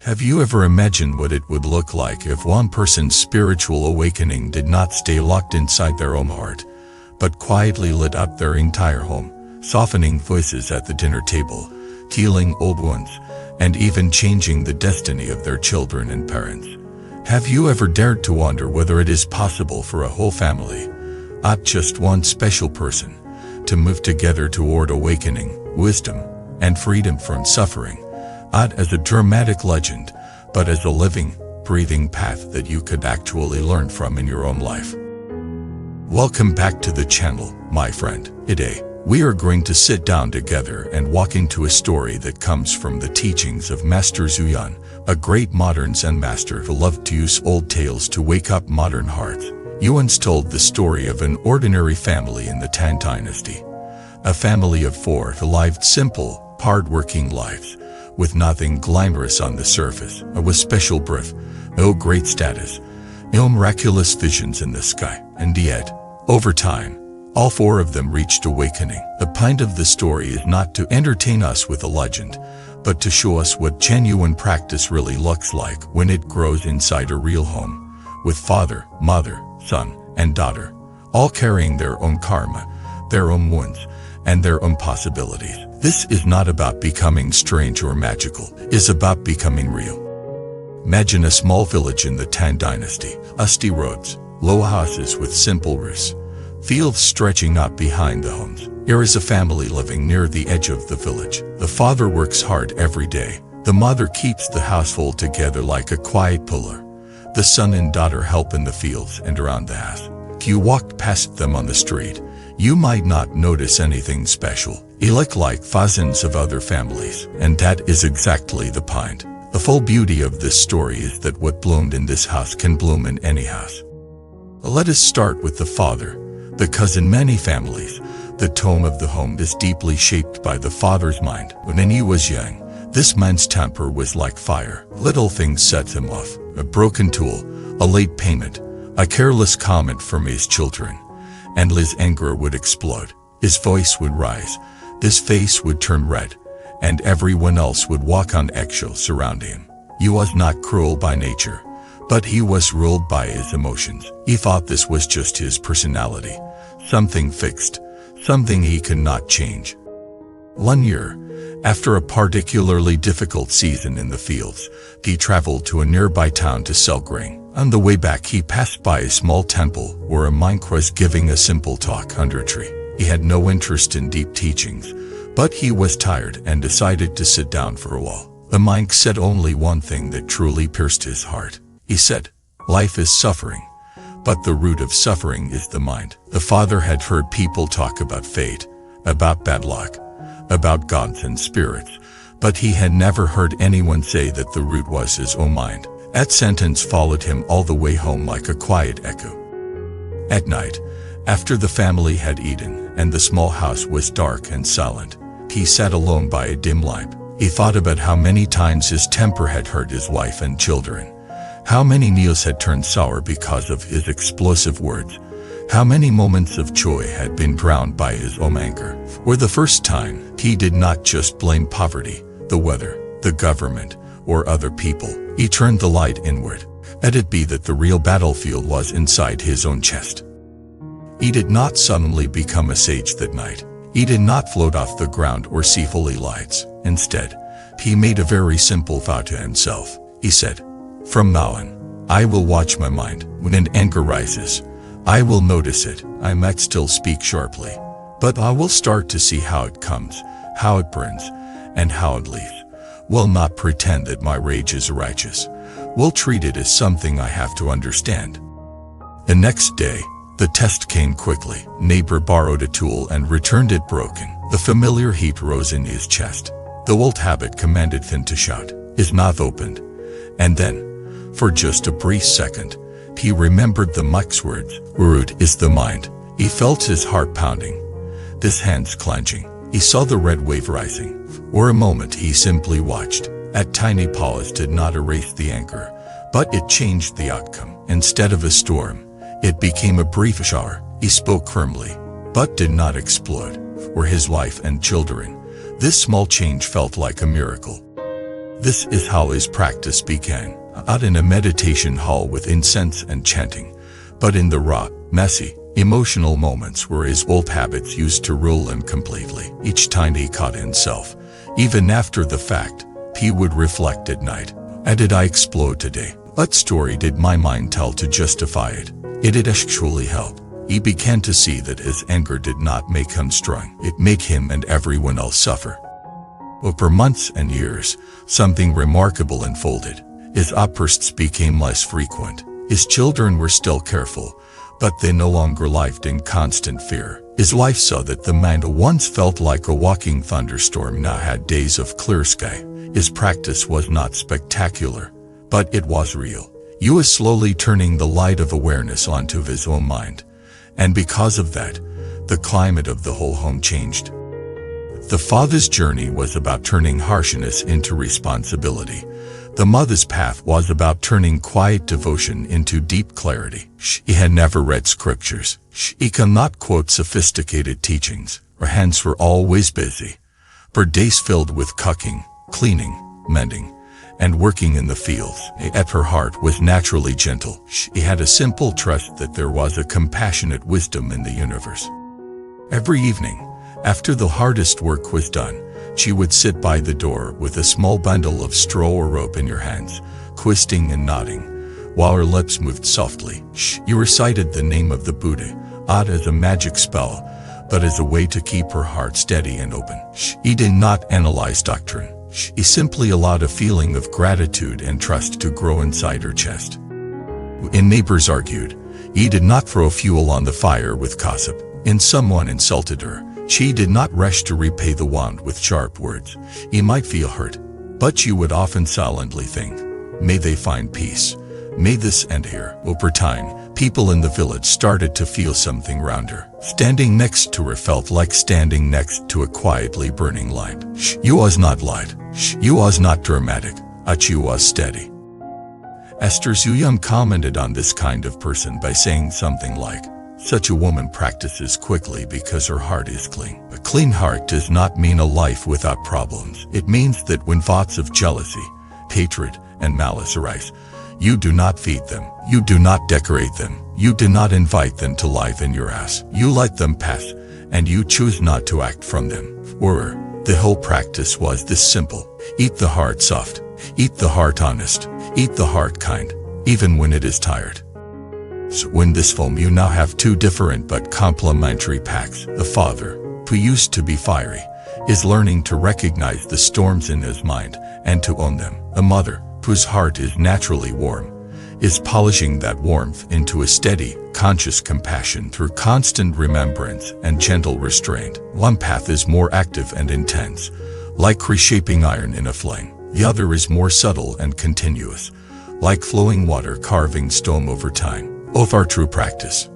Have you ever imagined what it would look like if one person's spiritual awakening did not stay locked inside their own heart, but quietly lit up their entire home, softening voices at the dinner table, healing old wounds, and even changing the destiny of their children and parents? Have you ever dared to wonder whether it is possible for a whole family, not just one special person, to move together toward awakening, wisdom, and freedom from suffering? Not as a dramatic legend, but as a living, breathing path that you could actually learn from in your own life. Welcome back to the channel, my friend. Today, we are going to sit down together and walk into a story that comes from the teachings of Master Zhuyan, a great modern Zen master who loved to use old tales to wake up modern hearts. He once told the story of an ordinary family in the Tang Dynasty. A family of four who lived simple, hard-working lives, with nothing glamorous on the surface, no special birth, no great status, no miraculous visions in the sky. And yet, over time, all four of them reached awakening. The point of the story is not to entertain us with a legend, but to show us what genuine practice really looks like when it grows inside a real home, with father, mother, son, and daughter, all carrying their own karma, their own wounds, and their own possibilities. This is not about becoming strange or magical. It's about becoming real. Imagine a small village in the Tang Dynasty. Dusty roads, low houses with simple roofs, fields stretching up behind the homes. Here is a family living near the edge of the village. The father works hard every day. The mother keeps the household together like a quiet pillar. The son and daughter help in the fields and around the house. If you walked past them on the street, you might not notice anything special. They look like thousands of other families, and that is exactly the point. The full beauty of this story is that what bloomed in this house can bloom in any house. Let us start with the father, because in many families, the tone of the home is deeply shaped by the father's mind. When he was young, this man's temper was like fire. Little things set him off. A broken tool, a late payment, a careless comment from his children, and his anger would explode. His voice would rise, his face would turn red, and everyone else would walk on eggshells surrounding him. He was not cruel by nature, but he was ruled by his emotions. He thought this was just his personality, something fixed, something he could not change. One year, after a particularly difficult season in the fields, he traveled to a nearby town to sell grain. On the way back, he passed by a small temple where a monk was giving a simple talk under a tree. He had no interest in deep teachings, but he was tired and decided to sit down for a while. The monk said only one thing that truly pierced his heart. He said, "Life is suffering, but the root of suffering is the mind." The father had heard people talk about fate, about bad luck, about gods and spirits, but he had never heard anyone say that the root was his own mind. That sentence followed him all the way home like a quiet echo. At night, after the family had eaten and the small house was dark and silent, he sat alone by a dim lamp. He thought about how many times his temper had hurt his wife and children, how many meals had turned sour because of his explosive words, how many moments of joy had been drowned by his own anger. For the first time, he did not just blame poverty, the weather, the government, or other people. He turned the light inward. Let it be that the real battlefield was inside his own chest. He did not suddenly become a sage that night. He did not float off the ground or see holy lights. Instead, he made a very simple vow to himself. He said, "From now on, I will watch my mind. When an anger rises, I will notice it. I might still speak sharply, but I will start to see how it comes, how it burns, and how it leaves. Will not pretend that my rage is righteous. Will treat it as something I have to understand." The next day, the test came quickly. Neighbor borrowed a tool and returned it broken. The familiar heat rose in his chest. The old habit commanded him to shout. His mouth opened, and then, for just a brief second, he remembered the monk's words. "Root is the mind." He felt his heart pounding, his hands clenching. He saw the red wave rising. For a moment he simply watched. That tiny pause did not erase the anger, but it changed the outcome. Instead of a storm, it became a brief shower. He spoke firmly, but did not explode. For his wife and children, this small change felt like a miracle. This is how his practice began, not in a meditation hall with incense and chanting, but in the raw, messy, emotional moments where his old habits used to rule him completely. Each time he caught himself, even after the fact, he would reflect at night. How did I explode today? What story did my mind tell to justify it? It did actually help. He began to see that his anger did not make him strong. It made him and everyone else suffer. Over months and years, something remarkable unfolded. His outbursts became less frequent. His children were still careful, but they no longer lived in constant fear. His wife saw that the man who once felt like a walking thunderstorm now had days of clear sky. His practice was not spectacular, but it was real. He was slowly turning the light of awareness onto his own mind, and because of that, the climate of the whole home changed. The father's journey was about turning harshness into responsibility. The mother's path was about turning quiet devotion into deep clarity. He had never read scriptures. He could not quote sophisticated teachings. Her hands were always busy. Her days filled with cooking, cleaning, mending, and working in the fields. Yet her heart was naturally gentle. She had a simple trust that there was a compassionate wisdom in the universe. Every evening, after the hardest work was done, she would sit by the door with a small bundle of straw or rope in her hands, twisting and nodding, while her lips moved softly. She recited the name of the Buddha, not as a magic spell, but as a way to keep her heart steady and open. He did not analyze doctrine. He simply allowed a feeling of gratitude and trust to grow inside her chest. When neighbors argued, he did not throw fuel on the fire with gossip. When someone insulted her, she did not rush to repay the wound with sharp words. He might feel hurt, but she would often silently think, may they find peace. May this end here. Over time, people in the village started to feel something around her. Standing next to her felt like standing next to a quietly burning light. She was not light. She was not dramatic. But she was steady. Esther Zuyam commented on this kind of person by saying something like, such a woman practices quickly because her heart is clean. A clean heart does not mean a life without problems. It means that when thoughts of jealousy, hatred, and malice arise, you do not feed them. You do not decorate them. You do not invite them to life in your house. You let them pass, and you choose not to act from them. For her, the whole practice was this simple. Eat the heart soft. Eat the heart honest. Eat the heart kind, even when it is tired. So in this film you now have two different but complementary packs. The father, who used to be fiery, is learning to recognize the storms in his mind and to own them. A mother, whose heart is naturally warm, is polishing that warmth into a steady, conscious compassion through constant remembrance and gentle restraint. One path is more active and intense, like reshaping iron in a flame. The other is more subtle and continuous, like flowing water carving stone over time. Both are true practice.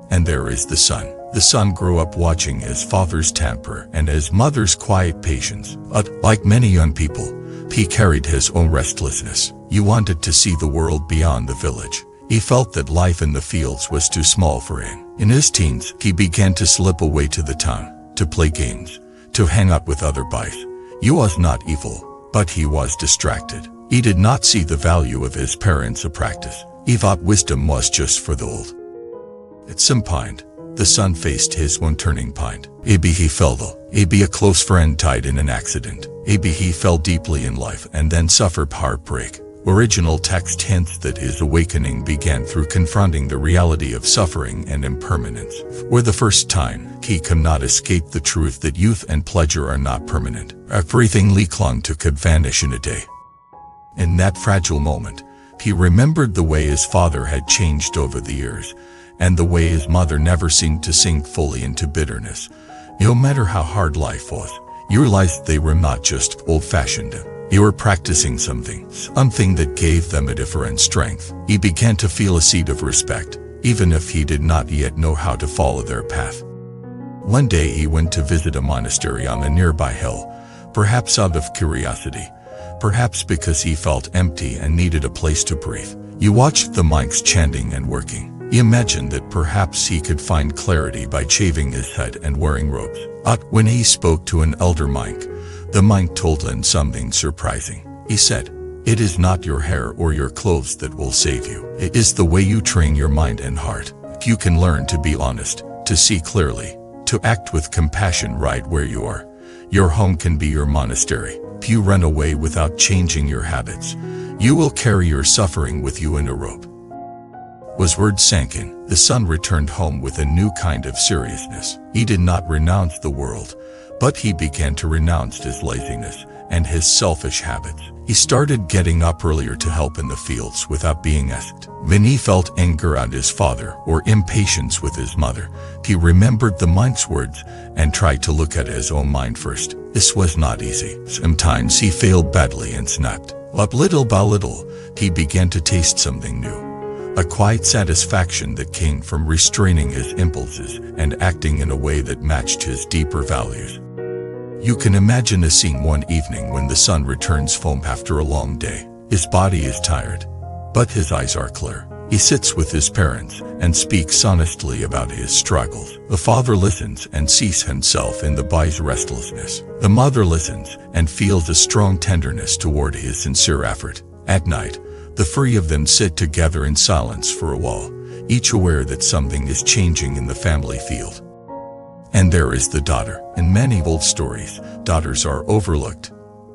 And there is the son. The son grew up watching his father's temper and his mother's quiet patience. But, like many young people, he carried his own restlessness. He wanted to see the world beyond the village. He felt that life in the fields was too small for him. In his teens, he began to slip away to the town, to play games, to hang out with other boys. He was not evil, but he was distracted. He did not see the value of his parents' practice. He thought wisdom was just for the old. At some point, the son faced his own turning point. Maybe he fell ill. Maybe a close friend died in an accident. Maybe he fell deeply in life and then suffered heartbreak. Original text hints that his awakening began through confronting the reality of suffering and impermanence. For the first time, he could not escape the truth that youth and pleasure are not permanent. Everything he clung to could vanish in a day. In that fragile moment, he remembered the way his father had changed over the years, and the way his mother never seemed to sink fully into bitterness. No matter how hard life was, he realized they were not just old-fashioned. They were practicing something that gave them a different strength. He began to feel a seed of respect, even if he did not yet know how to follow their path. One day he went to visit a monastery on a nearby hill, perhaps out of curiosity, perhaps because he felt empty and needed a place to breathe. He watched the monks chanting and working. He imagined that perhaps he could find clarity by shaving his head and wearing robes. But when he spoke to an elder monk, the monk told him something surprising. He said, "It is not your hair or your clothes that will save you. It is the way you train your mind and heart. You can learn to be honest, to see clearly, to act with compassion right where you are. Your home can be your monastery. If you run away without changing your habits, you will carry your suffering with you in a rope." As words sank in, the son returned home with a new kind of seriousness. He did not renounce the world, but he began to renounce his laziness and his selfish habits. He started getting up earlier to help in the fields without being asked. When he felt anger at his father or impatience with his mother, he remembered the monk's words and tried to look at his own mind first. This was not easy. Sometimes he failed badly and snapped. But little by little, he began to taste something new. A quiet satisfaction that came from restraining his impulses and acting in a way that matched his deeper values. You can imagine a scene one evening when the son returns home after a long day. His body is tired, but his eyes are clear. He sits with his parents and speaks honestly about his struggles. The father listens and sees himself in the boy's restlessness. The mother listens and feels a strong tenderness toward his sincere effort. At night, the three of them sit together in silence for a while, each aware that something is changing in the family field. And there is the daughter. In many old stories, daughters are overlooked.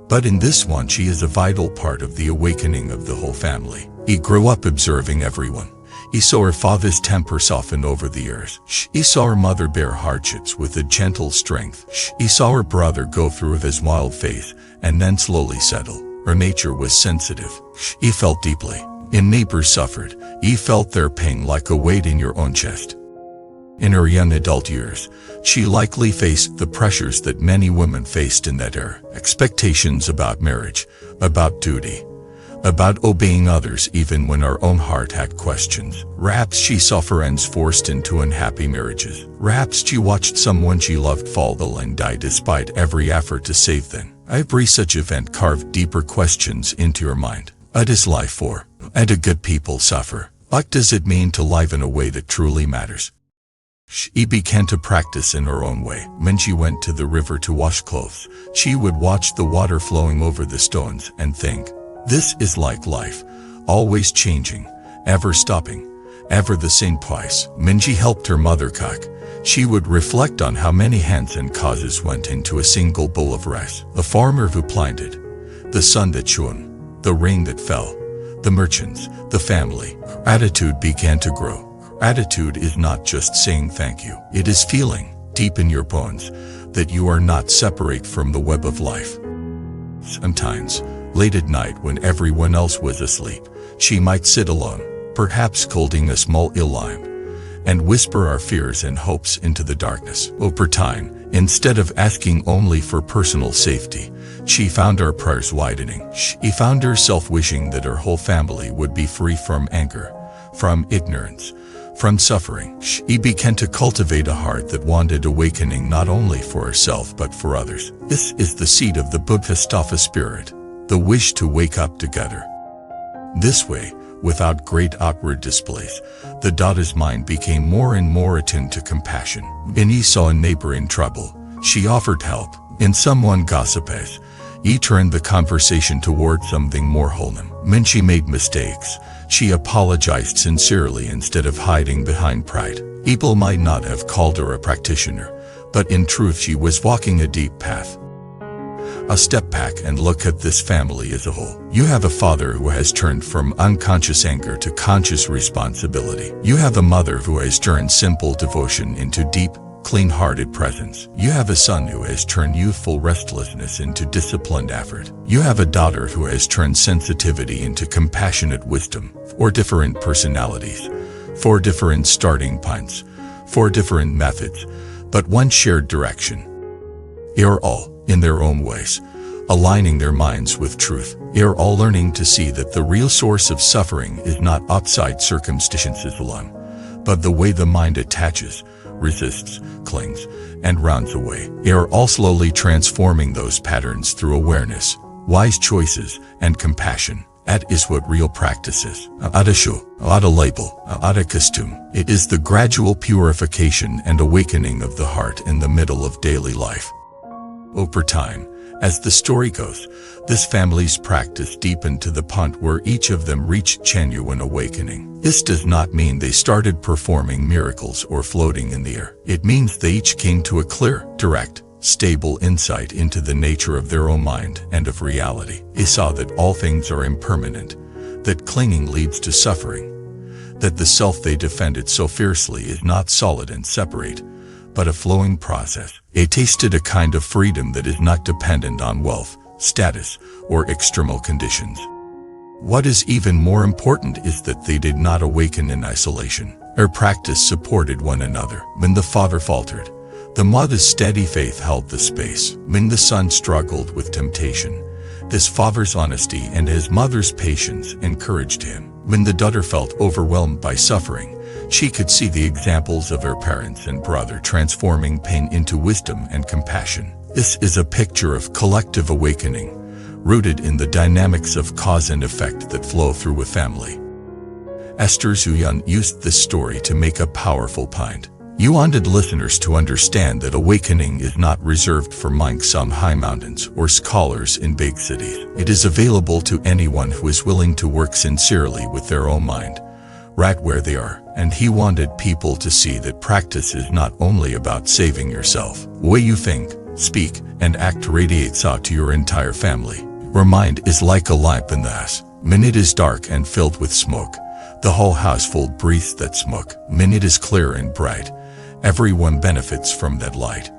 But in this one, she is a vital part of the awakening of the whole family. He grew up observing everyone. He saw her father's temper soften over the years. He saw her mother bear hardships with a gentle strength. He saw her brother go through his wild phase and then slowly settle. Her nature was sensitive. He felt deeply. When neighbors suffered, he felt their pain like a weight in your own chest. In her young adult years, she likely faced the pressures that many women faced in that era. Expectations about marriage, about duty, about obeying others even when our own heart had questions. Perhaps she saw friends forced into unhappy marriages. Perhaps she watched someone she loved fall ill and die despite every effort to save them. Every such event carved deeper questions into your mind. What is life for? Why do good people suffer? What does it mean to live in a way that truly matters? She began to practice in her own way. When she went to the river to wash clothes, she would watch the water flowing over the stones and think, "This is like life, always changing, ever stopping, ever the same place." When she helped her mother cook, she would reflect on how many hands and causes went into a single bowl of rice. The farmer who planted, the sun that shone, the rain that fell, the merchants, the family. Gratitude began to grow. Gratitude is not just saying thank you. It is feeling, deep in your bones, that you are not separate from the web of life. Sometimes, late at night when everyone else was asleep, she might sit alone, perhaps holding a small lime, and whisper our fears and hopes into the darkness. Over time, instead of asking only for personal safety, she found her prayers widening. She found herself wishing that her whole family would be free from anger, from ignorance, from suffering. She began to cultivate a heart that wanted awakening not only for herself but for others. This is the seed of the Bodhisattva spirit, the wish to wake up together. This way, without great outward displays, the daughter's mind became more and more attuned to compassion. When he saw a neighbor in trouble, she offered help. In someone gossipes, he turned the conversation toward something more wholesome. When she made mistakes, she apologized sincerely instead of hiding behind pride. People might not have called her a practitioner, but in truth she was walking a deep path. A step back and look at this family as a whole. You have a father who has turned from unconscious anger to conscious responsibility. You have a mother who has turned simple devotion into deep, clean-hearted presence. You have a son who has turned youthful restlessness into disciplined effort. You have a daughter who has turned sensitivity into compassionate wisdom. 4 different personalities, 4 different starting points, 4 different methods, but one shared direction. They are all, in their own ways, aligning their minds with truth. They are all learning to see that the real source of suffering is not outside circumstances alone, but the way the mind attaches, resists, clings, and runs away. They are all slowly transforming those patterns through awareness, wise choices, and compassion. That is what real practice is. Not a show, not a label, not a costume. It is the gradual purification and awakening of the heart in the middle of daily life. Over time, As the story goes, this family's practice deepened to the point where each of them reached genuine awakening. This does not mean they started performing miracles or floating in the air. It means they each came to a clear, direct, stable insight into the nature of their own mind and of reality. They saw that all things are impermanent, that clinging leads to suffering, that the self they defended so fiercely is not solid and separate, but a flowing process. They tasted a kind of freedom that is not dependent on wealth, status, or external conditions. What is even more important is that they did not awaken in isolation. Their practice supported one another. When the father faltered, the mother's steady faith held the space. When the son struggled with temptation, this father's honesty and his mother's patience encouraged him. When the daughter felt overwhelmed by suffering, she could see the examples of her parents and brother transforming pain into wisdom and compassion. This is a picture of collective awakening, rooted in the dynamics of cause and effect that flow through a family. Esther Zuyan used this story to make a powerful point. You wanted listeners to understand that awakening is not reserved for monks on high mountains or scholars in big cities. It is available to anyone who is willing to work sincerely with their own mind, right where they are. And he wanted people to see that practice is not only about saving yourself. The way you think, speak, and act radiates out to your entire family. Your mind is like a lamp in the house. When it is dark and filled with smoke, the whole household breathes that smoke. When it is clear and bright, everyone benefits from that light.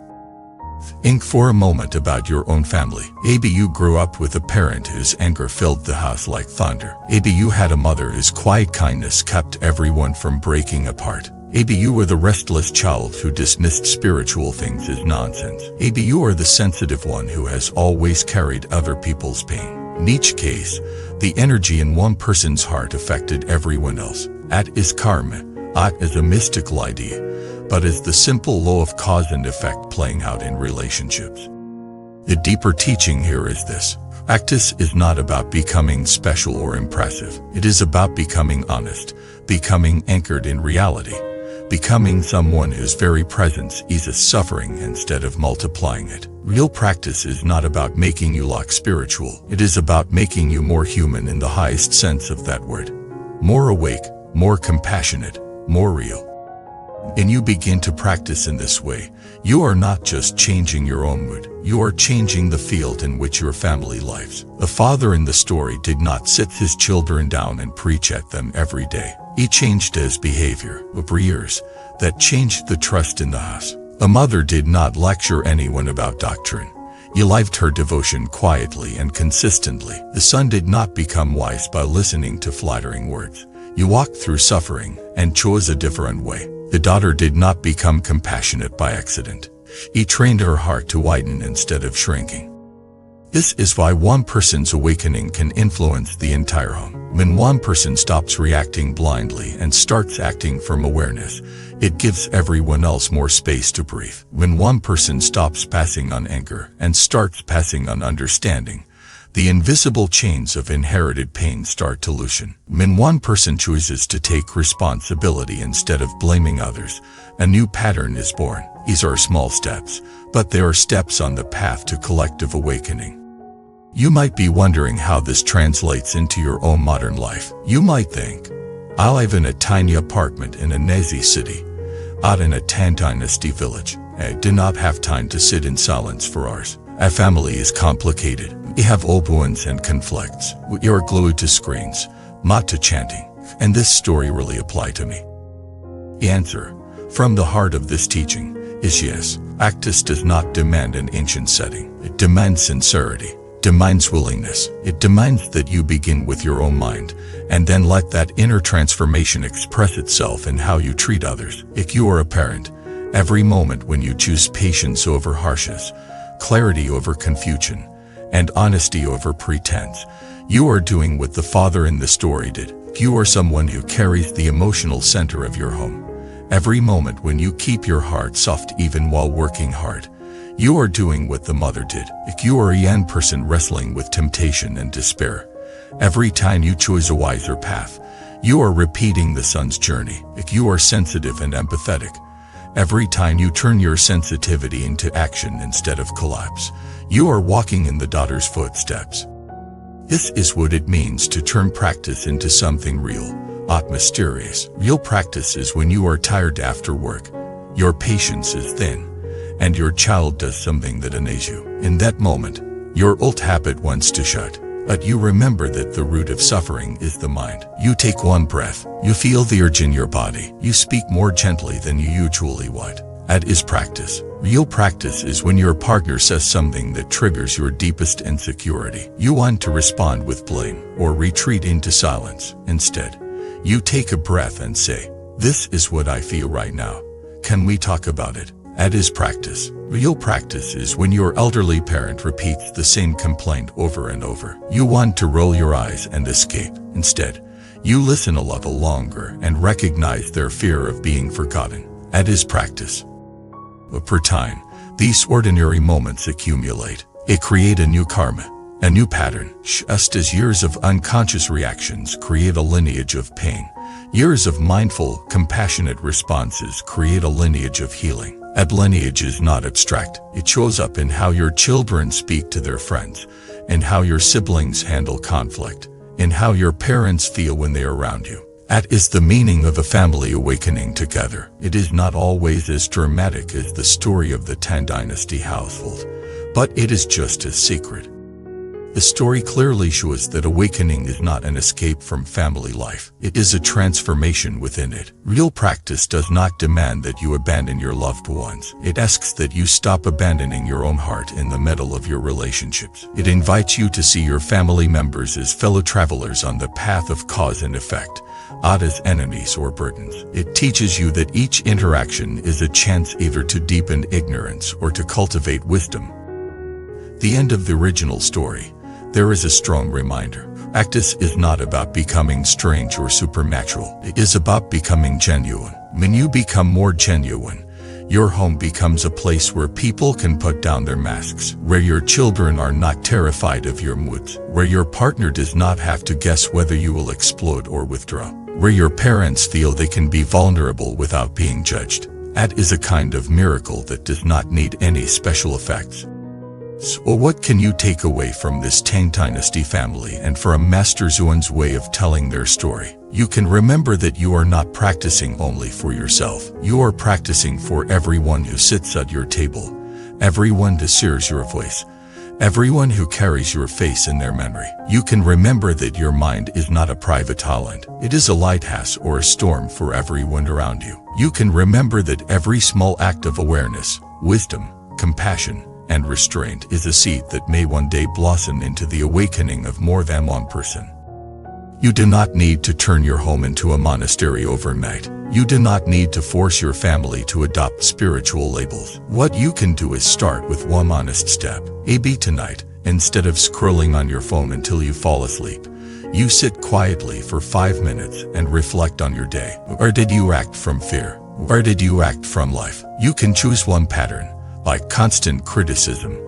Think for a moment about your own family. Maybe you grew up with a parent whose anger filled the house like thunder. Maybe you had a mother whose quiet kindness kept everyone from breaking apart. Maybe you were the restless child who dismissed spiritual things as nonsense. Maybe you are the sensitive one who has always carried other people's pain. In each case, the energy in one person's heart affected everyone else. That is karma, not as a mystical idea, but as the simple law of cause and effect playing out in relationships. The deeper teaching here is this: practice is not about becoming special or impressive. It is about becoming honest, becoming anchored in reality, becoming someone whose very presence eases suffering instead of multiplying it. Real practice is not about making you look spiritual. It is about making you more human in the highest sense of that word. More awake, more compassionate, more real. When you begin to practice in this way, you are not just changing your own mood, you are changing the field in which your family lives. The father in the story did not sit his children down and preach at them every day. He changed his behavior over years that changed the trust in the house. A mother did not lecture anyone about doctrine. He lived her devotion quietly and consistently. The son did not become wise by listening to flattering words. He walked through suffering and chose a different way. The daughter did not become compassionate by accident. He trained her heart to widen instead of shrinking. This is why one person's awakening can influence the entire home. When one person stops reacting blindly and starts acting from awareness, it gives everyone else more space to breathe. When one person stops passing on anger and starts passing on understanding, the invisible chains of inherited pain start to loosen. When one person chooses to take responsibility instead of blaming others, a new pattern is born. These are small steps, but they are steps on the path to collective awakening. You might be wondering how this translates into your own modern life. You might think, I live in a tiny apartment in a noisy city, out in a Tang Dynasty village. I do not have time to sit in silence for hours. Our family is complicated. We have opulence and conflicts. We are glued to screens, not to chanting. And this story really applied to me. The answer, from the heart of this teaching, is yes. Practice does not demand an ancient setting. It demands sincerity, demands willingness. It demands that you begin with your own mind, and then let that inner transformation express itself in how you treat others. If you are a parent, every moment when you choose patience over harshness, clarity over confusion, and honesty over pretense, you are doing what the father in the story did. You are someone who carries the emotional center of your home. Every moment when you keep your heart soft even while working hard, you are doing what the mother did. If you are a young person wrestling with temptation and despair, every time you choose a wiser path, you are repeating the son's journey. If you are sensitive and empathetic, Every time you turn your sensitivity into action instead of collapse, you are walking in the daughter's footsteps. This is what it means to turn practice into something real, not mysterious. Real practice is when you are tired after work, your patience is thin, and your child does something that annoys you. In that moment, your old habit wants to shut. But you remember that the root of suffering is the mind. You take one breath, you feel the urge in your body, you speak more gently than you usually would. That is practice. Real practice is when your partner says something that triggers your deepest insecurity. You want to respond with blame or retreat into silence. Instead, you take a breath and say, "This is what I feel right now. Can we talk about it?" That is practice. Real practice is when your elderly parent repeats the same complaint over and over. You want to roll your eyes and escape. Instead, you listen a little longer and recognize their fear of being forgotten. That is practice. Over time, these ordinary moments accumulate. They create a new karma, a new pattern. Just as years of unconscious reactions create a lineage of pain, years of mindful, compassionate responses create a lineage of healing. That lineage is not abstract. It shows up in how your children speak to their friends, in how your siblings handle conflict, in how your parents feel when they are around you. That is the meaning of a family awakening together. It is not always as dramatic as the story of the Tang Dynasty household, but it is just as secret. The story clearly shows that awakening is not an escape from family life. It is a transformation within it. Real practice does not demand that you abandon your loved ones. It asks that you stop abandoning your own heart in the middle of your relationships. It invites you to see your family members as fellow travelers on the path of cause and effect, not as enemies or burdens. It teaches you that each interaction is a chance either to deepen ignorance or to cultivate wisdom. The end of the original story. There is a strong reminder. Practice is not about becoming strange or supernatural. It is about becoming genuine. When you become more genuine, your home becomes a place where people can put down their masks, where your children are not terrified of your moods, where your partner does not have to guess whether you will explode or withdraw, where your parents feel they can be vulnerable without being judged. That is a kind of miracle that does not need any special effects. So what can you take away from this Tang Dynasty family and from Master Xuan's way of telling their story? You can remember that you are not practicing only for yourself. You are practicing for everyone who sits at your table, everyone who hears your voice, everyone who carries your face in their memory. You can remember that your mind is not a private island. It is a lighthouse or a storm for everyone around you. You can remember that every small act of awareness, wisdom, compassion, and restraint is a seed that may one day blossom into the awakening of more than one person. You do not need to turn your home into a monastery overnight. You do not need to force your family to adopt spiritual labels. What you can do is start with one honest step. Maybe tonight, instead of scrolling on your phone until you fall asleep, you sit quietly for 5 minutes and reflect on your day. Or did you act from fear? Or did you act from life? You can choose one pattern, like constant criticism,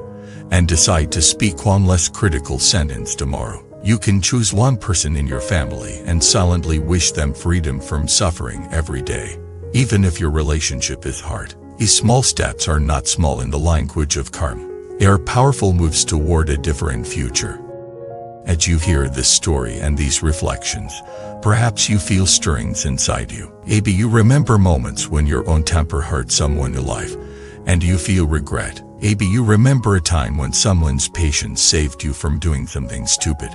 and decide to speak one less critical sentence tomorrow. You can choose one person in your family and silently wish them freedom from suffering every day, even if your relationship is hard. These small steps are not small in the language of karma. They are powerful moves toward a different future. As you hear this story and these reflections, perhaps you feel stirrings inside you. Maybe you remember moments when your own temper hurt someone alive, and you feel regret. Maybe you remember a time when someone's patience saved you from doing something stupid,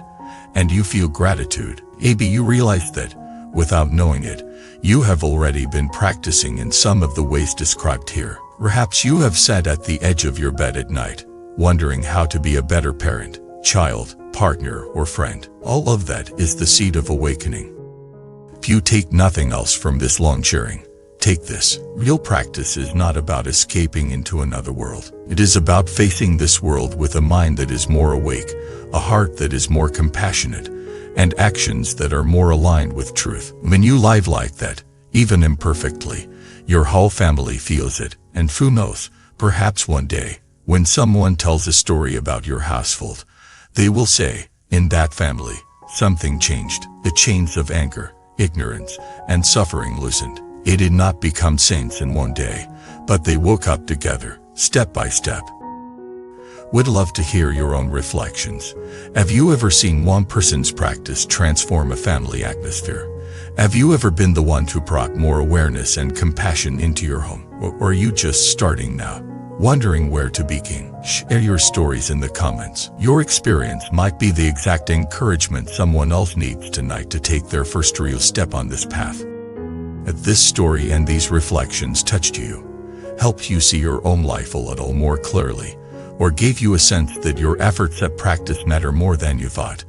and you feel gratitude. Maybe you realize that, without knowing it, you have already been practicing in some of the ways described here. Perhaps you have sat at the edge of your bed at night, wondering how to be a better parent, child, partner, or friend. All of that is the seed of awakening. If you take nothing else from this long sharing, take this. Real practice is not about escaping into another world. It is about facing this world with a mind that is more awake, a heart that is more compassionate, and actions that are more aligned with truth. When you live like that, even imperfectly, your whole family feels it. And who knows, perhaps one day, when someone tells a story about your household, they will say, in that family, something changed. The chains of anger, ignorance, and suffering loosened. They did not become saints in one day, but they woke up together, step by step. Would love to hear your own reflections. Have you ever seen one person's practice transform a family atmosphere? Have you ever been the one to brought more awareness and compassion into your home? Or are you just starting now, wondering where to begin? Share your stories in the comments. Your experience might be the exact encouragement someone else needs tonight to take their first real step on this path. If this story and these reflections touched you, helped you see your own life a little more clearly, or gave you a sense that your efforts at practice matter more than you thought,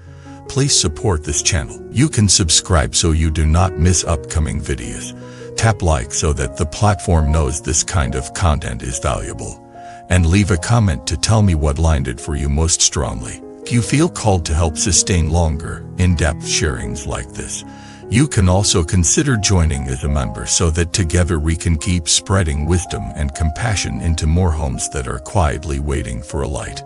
please support this channel. You can subscribe so you do not miss upcoming videos. Tap like so that the platform knows this kind of content is valuable. And leave a comment to tell me what landed for you most strongly. If you feel called to help sustain longer, in-depth sharings like this, you can also consider joining as a member so that together we can keep spreading wisdom and compassion into more homes that are quietly waiting for a light.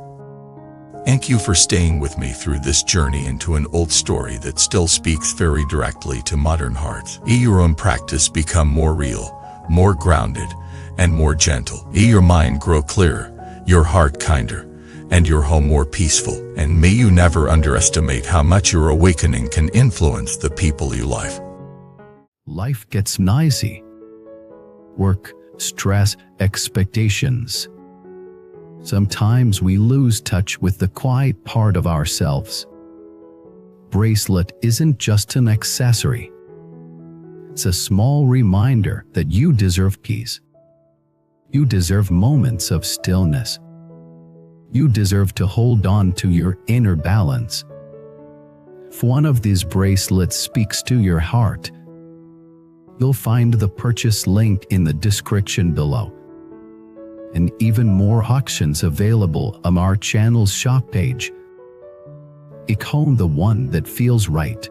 Thank you for staying with me through this journey into an old story that still speaks very directly to modern hearts. Your own practice become more real, more grounded, and more gentle. Your mind grow clearer, your heart kinder, and your home more peaceful. And may you never underestimate how much your awakening can influence the people you love. Life gets noisy. Work, stress, expectations. Sometimes we lose touch with the quiet part of ourselves. Bracelet isn't just an accessory. It's a small reminder that you deserve peace. You deserve moments of stillness. You deserve to hold on to your inner balance. If one of these bracelets speaks to your heart, you'll find the purchase link in the description below. And even more auctions available on our channel's shop page. Pick home the one that feels right.